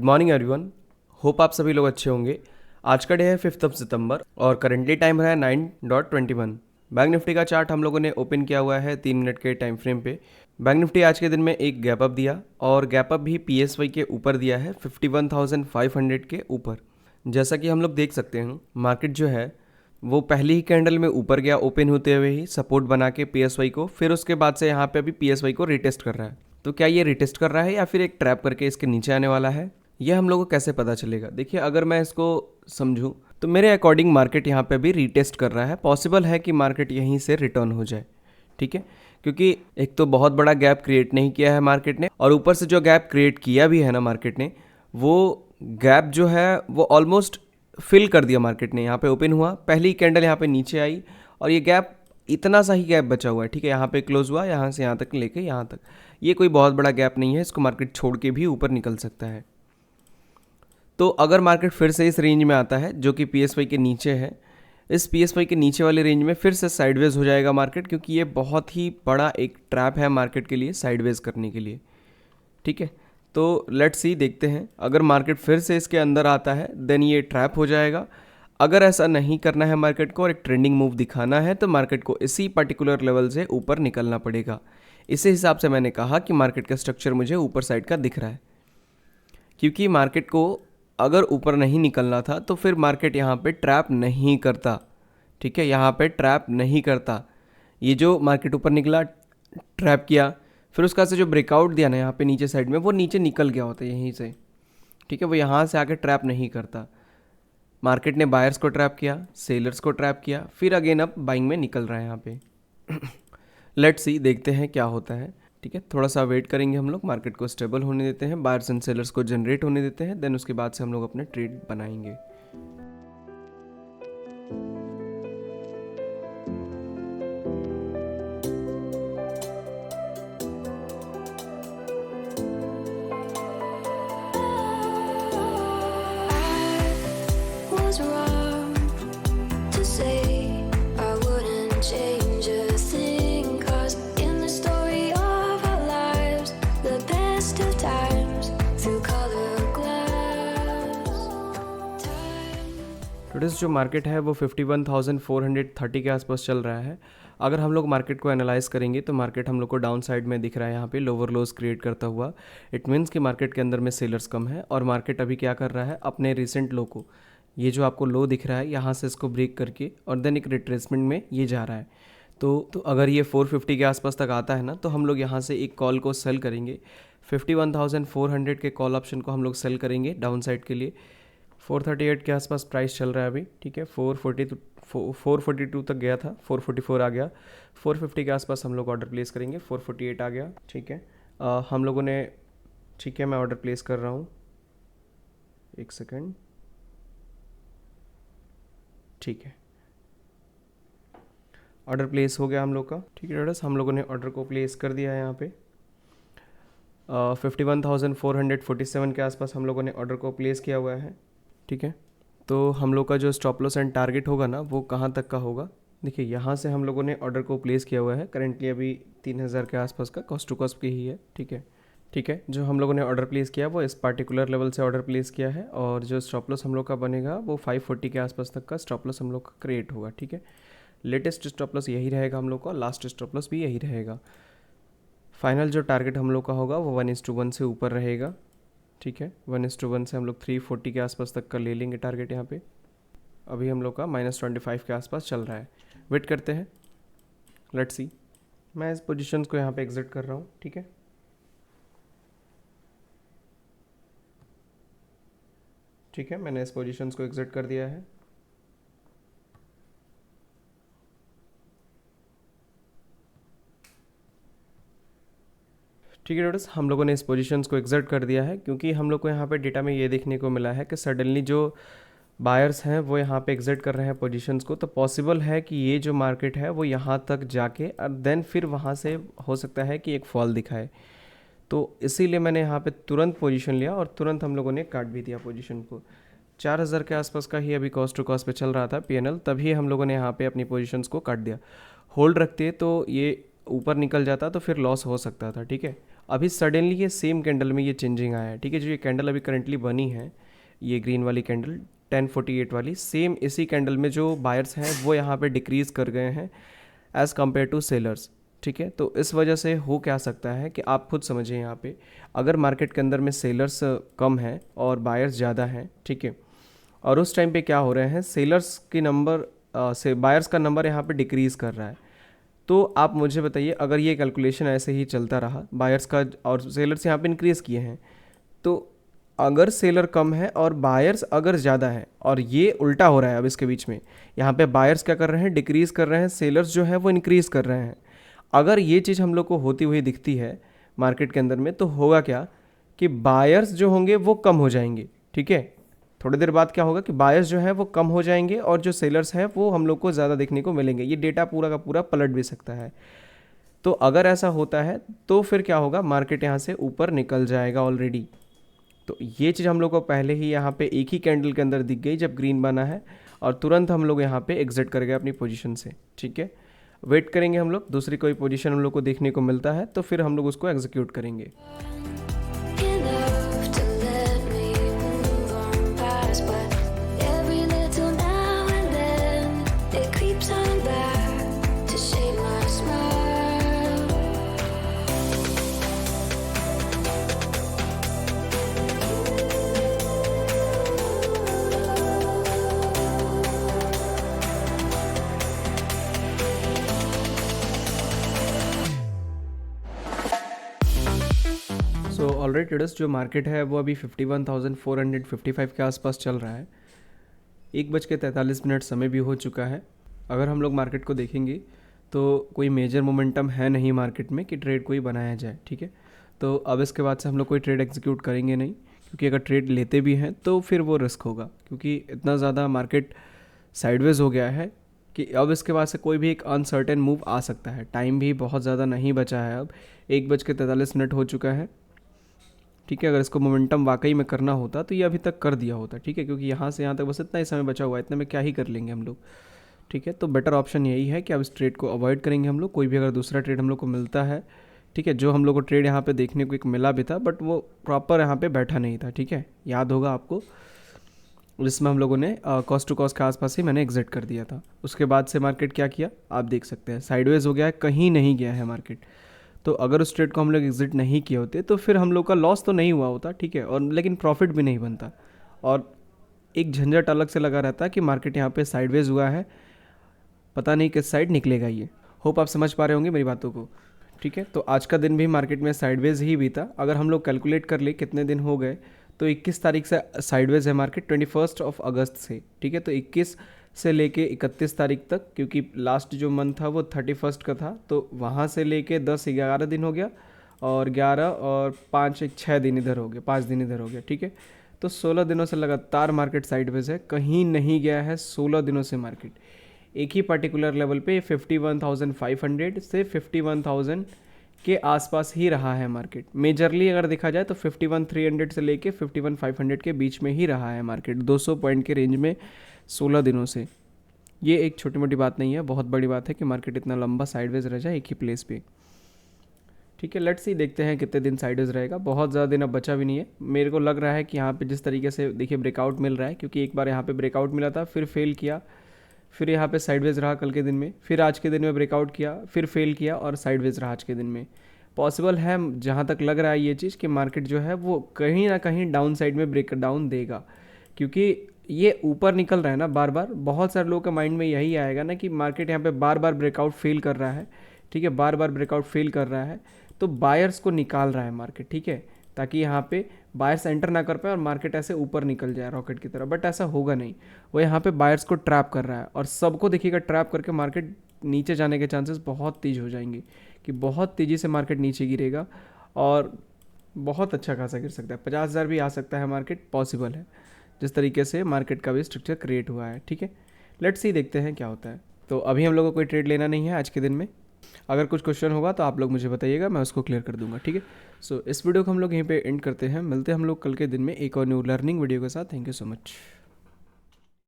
Morning everyone, hope आप सभी लोग अच्छे होंगे। आज का डे है 5 सितंबर और करेंटली टाइम है 9:21। बैंक निफ्टी का चार्ट हम लोगों ने ओपन किया हुआ है 3 मिनट के टाइम फ्रेम पे। बैंक निफ्टी आज के दिन में एक गैप अप दिया और गैप अप भी पीएसवाई के ऊपर दिया है 51,500 के ऊपर। जैसा कि हम लोग देख सकते हैं, मार्केट जो है वो पहली ही कैंडल में ऊपर गया ओपन होते हुए ही सपोर्ट बना के पीएसवाई को, फिर उसके बाद से यहाँ पे अभी पीएसवाई को रिटेस्ट कर रहा है। तो क्या ये रिटेस्ट कर रहा है या फिर एक ट्रैप करके इसके नीचे आने वाला है, ये हम लोगों को कैसे पता चलेगा? देखिए, अगर मैं इसको समझूं तो मेरे अकॉर्डिंग मार्केट यहाँ पे भी रिटेस्ट कर रहा है। पॉसिबल है कि मार्केट यहीं से रिटर्न हो जाए, ठीक है, क्योंकि एक तो बहुत बड़ा गैप क्रिएट नहीं किया है मार्केट ने, और ऊपर से जो गैप क्रिएट किया भी है ना मार्केट ने, वो गैप जो है वो ऑलमोस्ट फिल कर दिया मार्केट ने। यहाँ पे ओपन हुआ, पहली कैंडल यहाँ पे नीचे आई और ये गैप, इतना सा ही गैप बचा हुआ है, ठीक है। यहाँ पे क्लोज हुआ, यहाँ से यहाँ तक लेके यहाँ तक, ये कोई बहुत बड़ा गैप नहीं है, इसको मार्केट छोड़ के भी ऊपर निकल सकता है। तो अगर मार्केट फिर से इस रेंज में आता है जो कि पीएसवाई के नीचे है, इस पीएसवाई के नीचे वाले रेंज में फिर से साइडवेज हो जाएगा मार्केट, क्योंकि ये बहुत ही बड़ा एक ट्रैप है मार्केट के लिए साइडवेज करने के लिए, ठीक है। तो लेट्स सी, देखते हैं, अगर मार्केट फिर से इसके अंदर आता है देन ये ट्रैप हो जाएगा। अगर ऐसा नहीं करना है मार्केट को और एक ट्रेंडिंग मूव दिखाना है तो मार्केट को इसी पर्टिकुलर लेवल से ऊपर निकलना पड़ेगा। इसी हिसाब से मैंने कहा कि मार्केट का स्ट्रक्चर मुझे ऊपर साइड का दिख रहा है, क्योंकि मार्केट को अगर ऊपर नहीं निकलना था तो फिर मार्केट यहाँ पे ट्रैप नहीं करता, ठीक है, यहाँ पे ट्रैप नहीं करता। ये जो मार्केट ऊपर निकला, ट्रैप किया, फिर उसका से जो ब्रेकआउट दिया ना यहाँ पे नीचे साइड में, वो नीचे निकल गया होता है यहीं से, ठीक है। वो यहाँ से आके ट्रैप नहीं करता। मार्केट ने बायर्स को ट्रैप किया, सेलर्स को ट्रैप किया, फिर अगेन अब बाइंग में निकल रहा है यहाँ पे। लेट्स सी, देखते हैं क्या होता है, ठीक है। थोड़ा सा वेट करेंगे हम लोग, मार्केट को स्टेबल होने देते हैं, बायर्स एंड सेलर्स को जनरेट होने देते हैं, देन उसके बाद से हम लोग अपने ट्रेड बनाएंगे। Was wrong to say I wouldn't change a thing, 'cause in the story of our lives, the best of times through color glass. Today's जो मार्केट है वो 51,430 के आसपास चल रहा है। अगर हम लोग मार्केट को एनालाइज करेंगे तो मार्केट हम लोग को डाउन साइड में दिख रहा है, यहाँ पे लोअर लोज क्रिएट करता हुआ। इट मीन्स कि मार्केट के अंदर में सेलर्स कम है और मार्केट अभी क्या कर रहा है, अपने रिसेंट लो को, ये जो आपको लो दिख रहा है, यहाँ से इसको ब्रेक करके और देन एक रिट्रेसमेंट में ये जा रहा है। तो अगर ये 450 के आसपास तक आता है ना, तो हम लोग यहाँ से एक कॉल को सेल करेंगे। 51,400 के कॉल ऑप्शन को हम लोग सेल करेंगे डाउन साइड के लिए। 438 के आसपास प्राइस चल रहा है अभी, ठीक है। 442 तक गया था, 444 आ गया। 450 के आसपास हम लोग ऑर्डर प्लेस करेंगे। 448 आ गया, ठीक है। हम लोगों ने, ठीक है, मैं ऑर्डर प्लेस कर रहा हूँ, एक सेकेंड, ठीक है। ऑर्डर प्लेस हो गया हम लोग का, ठीक है ट्रेडर्स, हम लोगों ने ऑर्डर को प्लेस कर दिया है यहाँ पे। 51,447 के आसपास हम लोगों ने ऑर्डर को प्लेस किया हुआ है, ठीक है। तो हम लोग का जो स्टॉप लॉस एंड टारगेट होगा ना, वो कहाँ तक का होगा? देखिए, यहाँ से हम लोगों ने ऑर्डर को प्लेस किया हुआ है, करेंटली अभी 3,000 के आसपास का कॉस्ट टू कॉस्ट की ही है, ठीक है, ठीक है। जो हम लोगों ने ऑर्डर प्लेस किया वो इस पार्टिकुलर लेवल से ऑर्डर प्लेस किया है, और जो स्टॉप लॉस हम लोग का बनेगा वो 540 के आसपास तक का स्टॉप लॉस हम लोग का क्रिएट होगा, ठीक है। लेटेस्ट स्टॉप लॉस यही रहेगा हम लोग का, लास्ट स्टॉप लॉस भी यही रहेगा। फाइनल जो टारगेट हम लोग का होगा वो 1:1 से ऊपर रहेगा, ठीक है। 1:1 से हम लोग 340 के आसपास तक का ले लेंगे टारगेट यहाँ पे। अभी हम लोग का -25 के आसपास चल रहा है, वेट करते हैं, लेट्स सी। मैं इस पोजीशंस को यहाँ पे एग्जिट कर रहा हूँ, ठीक है। ठीक है, मैंने इस पोजीशंस को एग्जिट कर दिया है। ठीक है ट्रेडर्स, हम लोगों ने इस पोजीशंस को एग्जिट कर दिया है, क्योंकि हम लोग को यहाँ पे डेटा में ये देखने को मिला है कि सडनली जो बायर्स हैं वो यहाँ पे एग्जिट कर रहे हैं पोजीशंस को। तो पॉसिबल है कि ये जो मार्केट है वो यहाँ तक जाके और देन फिर वहाँ से हो सकता है कि एक फॉल दिखाए। तो इसीलिए मैंने यहाँ पे तुरंत पोजीशन लिया और तुरंत हम लोगों ने काट भी दिया पोजीशन को। 4,000 के आसपास का ही अभी कॉस्ट टू कॉस्ट पे चल रहा था पीएनएल, तभी हम लोगों ने यहाँ पे अपनी पोजीशंस को काट दिया। होल्ड रखते तो ये ऊपर निकल जाता तो फिर लॉस हो सकता था, ठीक है। अभी सडनली ये सेम कैंडल में ये चेंजिंग आया है, ठीक है। जो ये कैंडल अभी करंटली बनी है, ये ग्रीन वाली कैंडल 1048 वाली, सेम इसी कैंडल में जो बायर्स हैं वो यहाँ पे डिक्रीज़ कर गए हैं एज़ कम्पेयर टू सेलर्स, ठीक है। तो इस वजह से हो क्या सकता है कि आप खुद समझिए यहाँ पे, अगर मार्केट के अंदर में सेलर्स कम हैं और बायर्स ज़्यादा हैं, ठीक है, और उस टाइम पे क्या हो रहे हैं, सेलर्स की नंबर से बायर्स का नंबर यहाँ पे डिक्रीज़ कर रहा है। तो आप मुझे बताइए, अगर ये कैलकुलेशन ऐसे ही चलता रहा, बायर्स का और सेलर्स यहाँ पे इंक्रीज़ किए हैं, तो अगर सेलर कम है और बायर्स अगर ज़्यादा है, और ये उल्टा हो रहा है अब इसके बीच में, यहाँ पे बायर्स क्या कर रहे हैं, डिक्रीज़ कर रहे हैं, सेलर्स जो है वो इंक्रीज़ कर रहे हैं। अगर ये चीज़ हम लोग को होती हुई दिखती है मार्केट के अंदर में, तो होगा क्या कि बायर्स जो होंगे वो कम हो जाएंगे, ठीक है। थोड़ी देर बाद क्या होगा कि बायर्स जो है वो कम हो जाएंगे और जो सेलर्स हैं वो हम लोग को ज़्यादा देखने को मिलेंगे। ये डेटा पूरा का पूरा पलट भी सकता है। तो अगर ऐसा होता है तो फिर क्या होगा, मार्केट यहाँ से ऊपर निकल जाएगा ऑलरेडी। तो ये चीज़ हम लोग को पहले ही यहाँ पे एक ही कैंडल के अंदर दिख गई जब ग्रीन बना है, और तुरंत हम लोग यहाँ पे एग्जिट कर गए अपनी पोजीशन से, ठीक है। वेट करेंगे हम लोग, दूसरी कोई पोजीशन हम लोग को देखने को मिलता है तो फिर हम लोग उसको एग्जीक्यूट करेंगे। enough to let me move on past, but every little now and then it creeps on back to shade my smile. So already traders, जो मार्केट है वो अभी 51,455 के आसपास चल रहा है। 1:43 समय भी हो चुका है। अगर हम लोग मार्केट को देखेंगे तो कोई मेजर मोमेंटम है नहीं मार्केट में कि ट्रेड कोई बनाया जाए, ठीक है। तो अब इसके बाद से हम लोग कोई ट्रेड एग्जीक्यूट करेंगे नहीं, क्योंकि अगर ट्रेड लेते भी हैं तो फिर वो रिस्क होगा, क्योंकि इतना ज़्यादा मार्केट साइडवेज हो गया है कि अब इसके बाद से कोई भी एक अनसर्टेन मूव आ सकता है। टाइम भी बहुत ज़्यादा नहीं बचा है, अब 1:43 हो चुका है, ठीक है। अगर इसको मोमेंटम वाकई में करना होता तो ये अभी तक कर दिया होता, ठीक है, क्योंकि यहाँ से यहाँ तक बस इतना ही समय बचा हुआ है, इतने में क्या ही कर लेंगे हम लोग, ठीक है। तो बेटर ऑप्शन यही है कि अब इस ट्रेड को अवॉइड करेंगे हम लोग। कोई भी अगर दूसरा ट्रेड हम लोग को मिलता है, ठीक है, जो हम लोग को ट्रेड यहाँ पे देखने को एक मिला भी था बट वो प्रॉपर यहाँ पे बैठा नहीं था, ठीक है, याद होगा आपको, जिसमें हम लोगों ने कॉस्ट टू कॉस्ट के आसपास ही मैंने एग्जिट कर दिया था। उसके बाद से मार्केट क्या किया आप देख सकते हैं, साइडवेज हो गया है, कहीं नहीं गया है मार्केट। तो अगर उस ट्रेड को हम लोग एग्जिट नहीं किए होते तो फिर हम लोग का लॉस तो नहीं हुआ होता, ठीक है, और लेकिन प्रॉफिट भी नहीं बनता, और एक झंझट अलग से लगा रहता कि मार्केट यहाँ पे साइडवेज हुआ है, पता नहीं किस साइड निकलेगा ये। होप आप समझ पा रहे होंगे मेरी बातों को, ठीक है। तो आज का दिन भी मार्केट में साइडवेज ही बीता। अगर हम लोग कैलकुलेट कर ले कितने दिन हो गए, तो 21 तारीख से साइडवेज है मार्केट, 21 अगस्त से, ठीक है। तो 21 से लेके 31 तारीख तक, क्योंकि लास्ट जो मंथ था वो 31 का था, तो वहाँ से लेके 10-11 दिन हो गया, और 11 और 5 6 दिन इधर हो गए, 5 दिन इधर हो गया, ठीक है। तो 16 दिनों से लगातार मार्केट साइडवेज है, कहीं नहीं गया है 16 दिनों से मार्केट। एक ही पर्टिकुलर लेवल पे 51,500 से 51,000 के आसपास ही रहा है मार्केट। मेजरली अगर देखा जाए तो 51,300 से लेके 51,500 के बीच में ही रहा है मार्केट, 200 पॉइंट के रेंज में 16 दिनों से। ये एक छोटी मोटी बात नहीं है, बहुत बड़ी बात है कि मार्केट इतना लंबा साइडवेज रह जाए एक ही प्लेस पे, ठीक है। लेट्स सी, देखते हैं कितने दिन साइडवेज रहेगा। बहुत ज़्यादा दिन अब बचा भी नहीं है। मेरे को लग रहा है कि यहाँ पे जिस तरीके से देखिए ब्रेकआउट मिल रहा है, क्योंकि एक बार यहाँ पे ब्रेकआउट मिला था, फिर फेल किया, फिर यहाँ पे साइडवेज रहा कल के दिन में, फिर आज के दिन में ब्रेकआउट किया, फिर फेल किया और साइडवेज रहा आज के दिन में। पॉसिबल है, जहाँ तक लग रहा है ये चीज़, कि मार्केट जो है वो कहीं ना कहीं डाउन साइड में ब्रेक डाउन देगा, क्योंकि ये ऊपर निकल रहा है ना बार बार। बहुत सारे लोगों के माइंड में यही आएगा ना कि मार्केट यहाँ पे बार बार ब्रेकआउट फेल कर रहा है, ठीक है, बार बार ब्रेकआउट फेल कर रहा है, तो बायर्स को निकाल रहा है मार्केट, ठीक है, ताकि यहाँ पे बायर्स एंटर ना कर पाए और मार्केट ऐसे ऊपर निकल जाए रॉकेट की तरह। बट ऐसा होगा नहीं, वो यहाँ पे बायर्स को ट्रैप कर रहा है, और सबको देखिएगा ट्रैप करके मार्केट नीचे जाने के चांसेस बहुत तेज हो जाएंगे, कि बहुत तेज़ी से मार्केट नीचे गिरेगा और बहुत अच्छा खासा गिर सकता है। 50,000 भी आ सकता है मार्केट, पॉसिबल है, जिस तरीके से मार्केट का भी स्ट्रक्चर क्रिएट हुआ है, ठीक है। लेट्स सी, देखते हैं क्या होता है। तो अभी हम लोगों को कोई ट्रेड लेना नहीं है आज के दिन में। अगर कुछ क्वेश्चन होगा तो आप लोग मुझे बताइएगा, मैं उसको क्लियर कर दूंगा, ठीक है। सो इस वीडियो को हम लोग यहीं पे एंड करते हैं। मिलते हैं हम लोग कल के दिन में एक और न्यू लर्निंग वीडियो के साथ। Thank you so much.